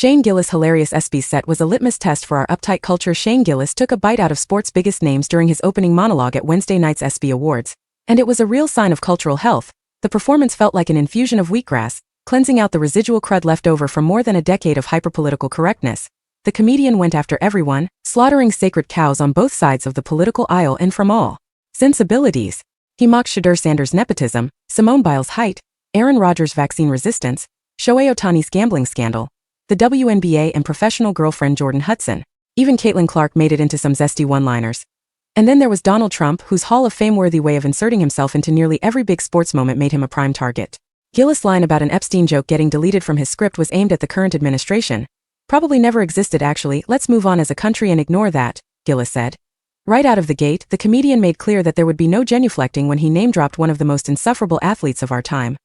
Shane Gillis' hilarious ESPYs set was a litmus test for our uptight culture. Shane Gillis took a bite out of sports' biggest names during his opening monologue at Wednesday night's ESPY Awards, and it was a real sign of cultural health. The performance felt like an infusion of wheatgrass, cleansing out the residual crud left over from more than a decade of hyperpolitical correctness. The comedian went after everyone, slaughtering sacred cows on both sides of the political aisle and from all sensibilities. He mocked Shadur Sanders' nepotism, Simone Biles' height, Aaron Rodgers' vaccine resistance, Shohei Ohtani's gambling scandal, the WNBA and professional girlfriend Jordan Hudson. Even Caitlin Clark made it into some zesty one-liners. And then there was Donald Trump, whose Hall of Fame-worthy way of inserting himself into nearly every big sports moment made him a prime target. Gillis' line about an Epstein joke getting deleted from his script was aimed at the current administration. Probably never existed actually. Let's move on as a country and ignore that, Gillis said. Right out of the gate, the comedian made clear that there would be no genuflecting when he name-dropped one of the most insufferable athletes of our time.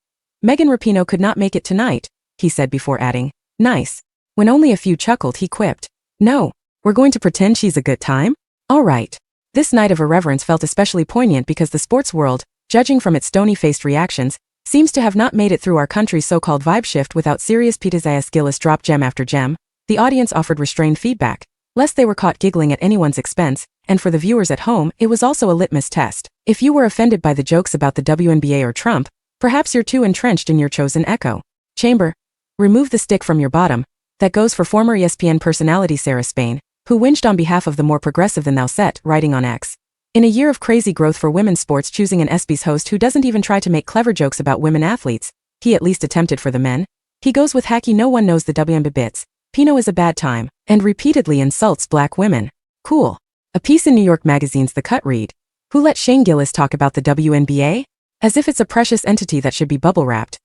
Megan Rapinoe could not make it tonight, he said before adding, nice. When only a few chuckled, he quipped, no, we're going to pretend she's a good time? All right. This night of irreverence felt especially poignant because the sports world, judging from its stony-faced reactions, seems to have not made it through our country's so-called vibe shift without serious pitas. As Gillis dropped gem after gem, the audience offered restrained feedback, lest they were caught giggling at anyone's expense, and for the viewers at home, it was also a litmus test. If you were offended by the jokes about the WNBA or Trump, perhaps you're too entrenched in your chosen echo chamber. Remove the stick from your bottom. That goes for former ESPN personality Sarah Spain, who whinged on behalf of the more progressive than thou set, writing on X. In a year of crazy growth for women's sports, choosing an ESPYs host who doesn't even try to make clever jokes about women athletes, he at least attempted for the men. He goes with hacky no one knows the WNBA bits, Pino is a bad time, and repeatedly insults black women. Cool. A piece in New York Magazine's The Cut read, who let Shane Gillis talk about the WNBA? As if it's a precious entity that should be bubble-wrapped.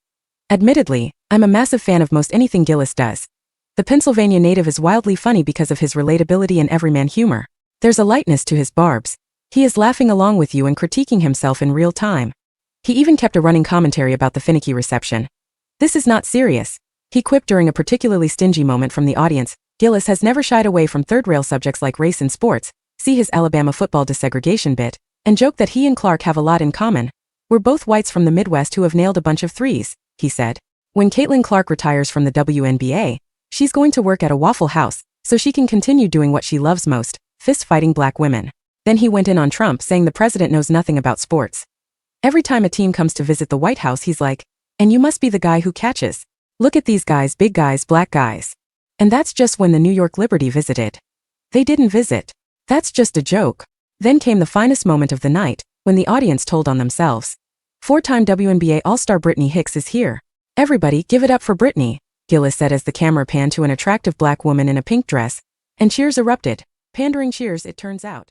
Admittedly, I'm a massive fan of most anything Gillis does. The Pennsylvania native is wildly funny because of his relatability and everyman humor. There's a lightness to his barbs. He is laughing along with you and critiquing himself in real time. He even kept a running commentary about the finicky reception. This is not serious, he quipped during a particularly stingy moment from the audience. Gillis has never shied away from third-rail subjects like race in sports, see his Alabama football desegregation bit, and joked that he and Clark have a lot in common. We're both whites from the Midwest who have nailed a bunch of threes, he said. When Caitlin Clark retires from the WNBA, she's going to work at a Waffle House, so she can continue doing what she loves most, fist-fighting black women. Then he went in on Trump, saying the president knows nothing about sports. Every time a team comes to visit the White House, he's like, and you must be the guy who catches. Look at these guys, big guys, black guys. And that's just when the New York Liberty visited. They didn't visit. That's just a joke. Then came the finest moment of the night, when the audience told on themselves. Four-time WNBA All-Star Brittany Hicks is here. Everybody give it up for Brittany, Gillis said as the camera panned to an attractive black woman in a pink dress, and cheers erupted. Pandering cheers, it turns out.